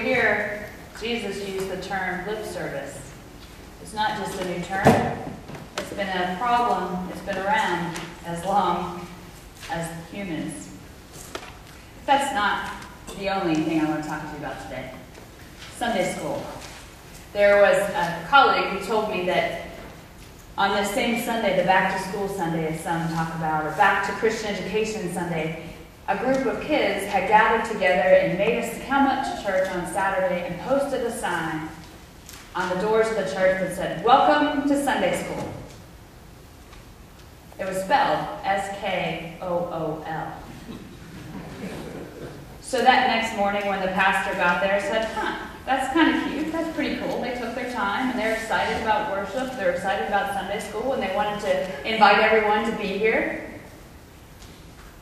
hear Jesus use the term lip service. It's not just a new term. It's been a problem. It's been around as long as humans. That's not the only thing I want to talk to you about today. Sunday school. There was a colleague who told me that on this same Sunday, the Back to School Sunday, as some talk about, or Back to Christian Education Sunday, a group of kids had gathered together and made us come up to church on Saturday and posted a sign on the doors of the church that said, "Welcome to Sunday School." It was spelled S-K-O-O-L. So that next morning when the pastor got there, said, that's kind of cute. That's pretty cool. They took their time and they're excited about worship. They're excited about Sunday school and they wanted to invite everyone to be here.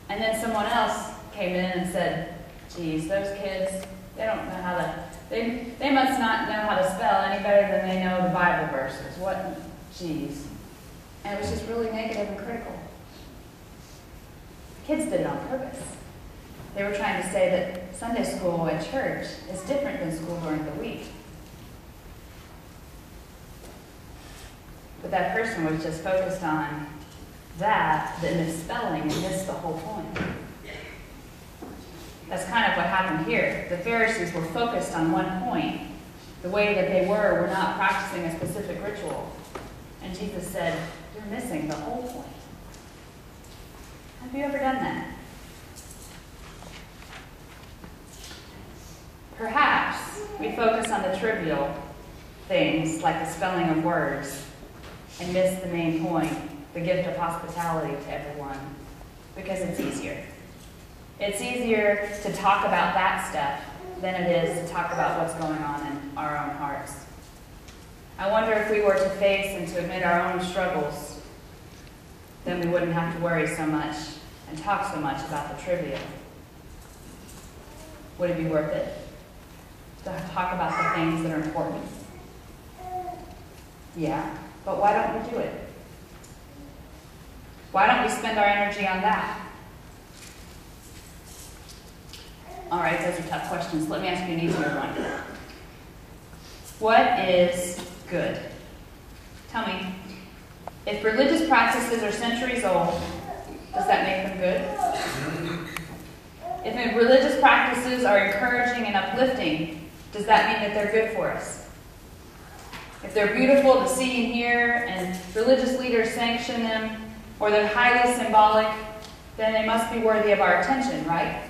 And then someone else came in and said, geez, those kids, they don't know how to, they must not know how to spell any better than they know the Bible verses. What, geez. And it was just really negative and critical. Kids did it on purpose. They were trying to say that Sunday school at church is different than school during the week. But that person was just focused on that misspelling and missed the whole point. That's kind of what happened here. The Pharisees were focused on one point. The way that they were not practicing a specific ritual. And Jesus said, you're missing the whole point. Have you ever done that? Perhaps we focus on the trivial things like the spelling of words and miss the main point, the gift of hospitality to everyone, because it's easier. It's easier to talk about that stuff than it is to talk about what's going on in our own hearts. I wonder if we were to face and to admit our own struggles, then we wouldn't have to worry so much and talk so much about the trivial. Would it be worth it to talk about the things that are important? Yeah, but why don't we do it? Why don't we spend our energy on that? All right, those are tough questions. Let me ask you an easier one. What is good? Tell me, if religious practices are centuries old, does that make them good? If religious practices are encouraging and uplifting, does that mean that they're good for us? If they're beautiful to see and hear, and religious leaders sanction them, or they're highly symbolic, then they must be worthy of our attention, right?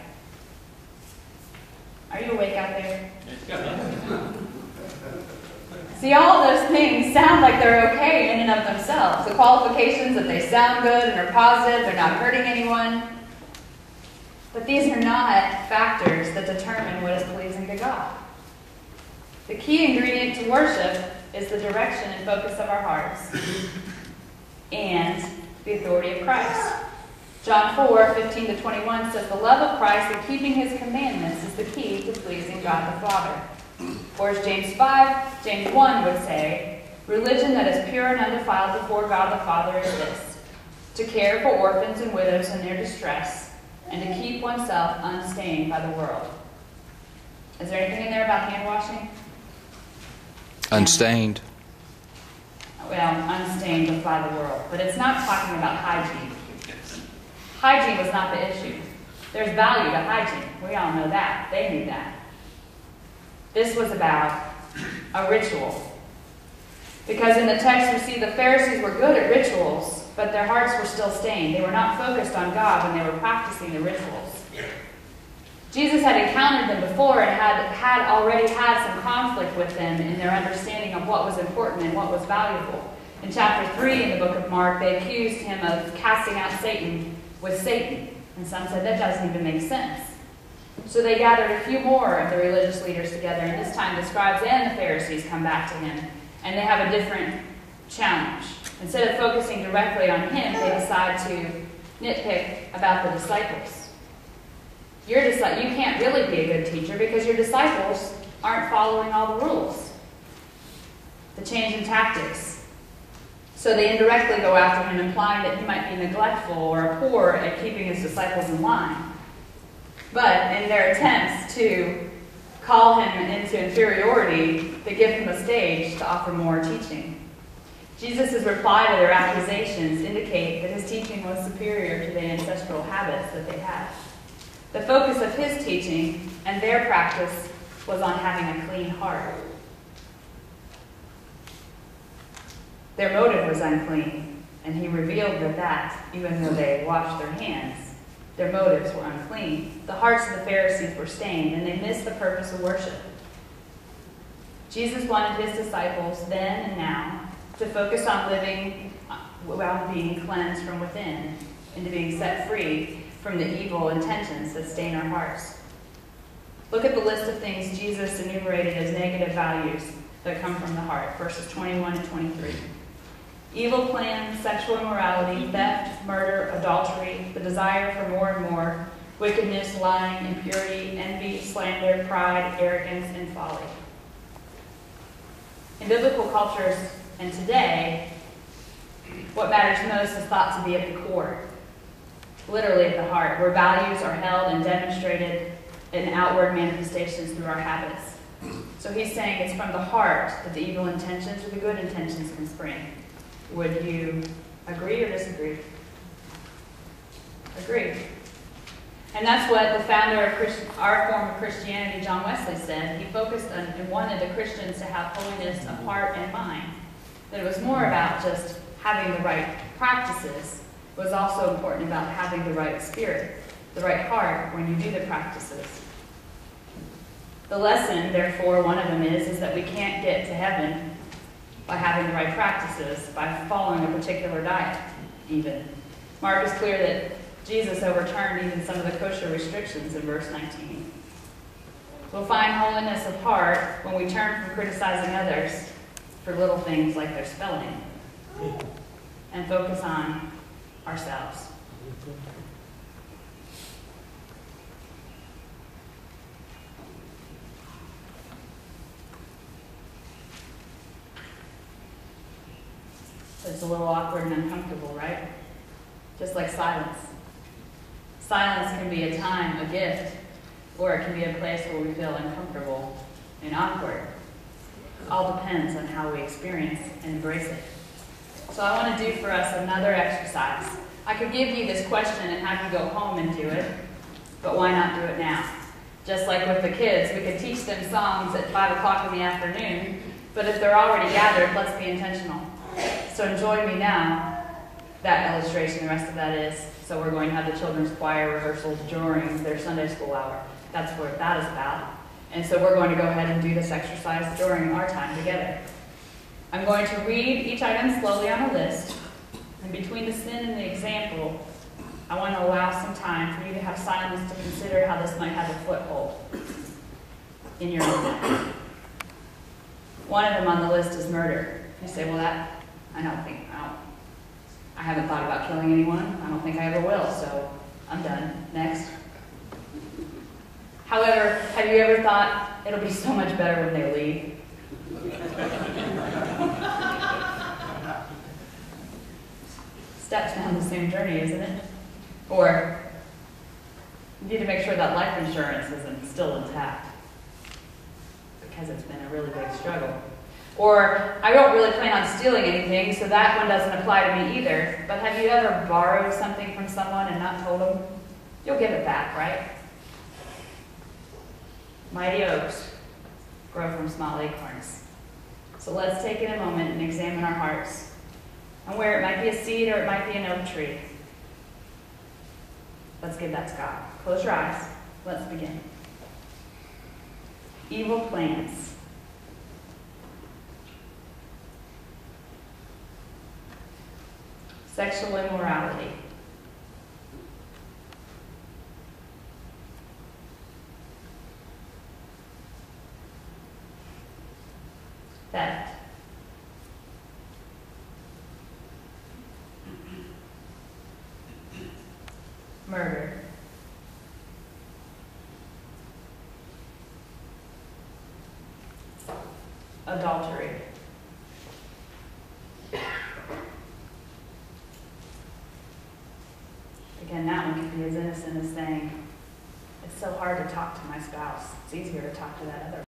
Are you awake out there? See, all of those things sound like they're okay in and of themselves. The qualifications that they sound good and are positive, they're not hurting anyone. But these are not factors that determine what is pleasing to God. The key ingredient to worship is the direction and focus of our hearts and the authority of Christ. John 4:15-21 says, the love of Christ and keeping his commandments is the key to pleasing God the Father. Or as James 1 would say, religion that is pure and undefiled before God the Father is this, to care for orphans and widows in their distress, and to keep oneself unstained by the world. Is there anything in there about hand washing? Unstained. Well, unstained by the world. But it's not talking about hygiene. Hygiene was not the issue. There's value to hygiene. We all know that. They knew that. This was about a ritual. Because in the text we see the Pharisees were good at rituals, but their hearts were still stained. They were not focused on God when they were practicing the rituals. Jesus had encountered them before and had already had some conflict with them in their understanding of what was important and what was valuable. In chapter 3 in the book of Mark, they accused him of casting out Satan with Satan. And some said that doesn't even make sense. So they gathered a few more of the religious leaders together, and this time the scribes and the Pharisees come back to him, and they have a different challenge. Instead of focusing directly on him, they decide to nitpick about the disciples. You can't really be a good teacher because your disciples aren't following all the rules. The change in tactics. So they indirectly go after him, implying that he might be neglectful or poor at keeping his disciples in line. But in their attempts to call him into inferiority, they give him a stage to offer more teaching. Jesus' reply to their accusations indicate that his teaching was superior to the ancestral habits that they had. The focus of his teaching and their practice was on having a clean heart. Their motive was unclean, and he revealed that even though they washed their hands, their motives were unclean. The hearts of the Pharisees were stained, and they missed the purpose of worship. Jesus wanted his disciples then and now to focus on living while being cleansed from within and to being set free from the evil intentions that stain our hearts. Look at the list of things Jesus enumerated as negative values that come from the heart, verses 21 and 23. Evil plans, sexual immorality, theft, murder, adultery, the desire for more and more, wickedness, lying, impurity, envy, slander, pride, arrogance, and folly. In biblical cultures and today, what matters most is thought to be at the core, literally at the heart, where values are held and demonstrated in outward manifestations through our habits. So he's saying it's from the heart that the evil intentions or the good intentions can spring. Would you agree or disagree? Agree. And that's what the founder of our form of Christianity, John Wesley, said. He focused on and wanted the Christians to have holiness of heart and mind. That it was more about just having the right practices. It was also important about having the right spirit, the right heart when you do the practices. The lesson, therefore, one of them is that we can't get to heaven by having the right practices, by following a particular diet, even. Mark is clear that Jesus overturned even some of the kosher restrictions in verse 19. We'll find holiness of heart when we turn from criticizing others for little things like their spelling and focus on ourselves. It's a little awkward and uncomfortable, right? Just like silence. Silence can be a time, a gift, or it can be a place where we feel uncomfortable and awkward. It all depends on how we experience and embrace it. So I want to do for us another exercise. I could give you this question and have you go home and do it, but why not do it now? Just like with the kids, we could teach them songs at 5 o'clock in the afternoon, but if they're already gathered, let's be intentional. So join me now. That illustration, the rest of that is, so we're going to have the children's choir rehearsal during their Sunday school hour. That's what that is about. And so we're going to go ahead and do this exercise during our time together. I'm going to read each item slowly on a list. And between the sin and the example, I want to allow some time for you to have silence to consider how this might have a foothold in your own life. One of them on the list is murder. You say, well, that, I haven't thought about killing anyone. I don't think I ever will, so I'm done. Next. However, have you ever thought it'll be so much better when they leave? Steps down the same journey, isn't it? Or you need to make sure that life insurance isn't still intact because it's been a really big struggle. Or, I don't really plan on stealing anything, so that one doesn't apply to me either. But have you ever borrowed something from someone and not told them? You'll give it back, right? Mighty oaks grow from small acorns. So let's take in a moment and examine our hearts. And where it might be a seed or it might be an oak tree. Let's give that to God. Close your eyes. Let's begin. Evil plans. Sexual immorality. Theft. Murder. Adultery. Again, that one can be as innocent as saying, it's so hard to talk to my spouse. It's easier to talk to that other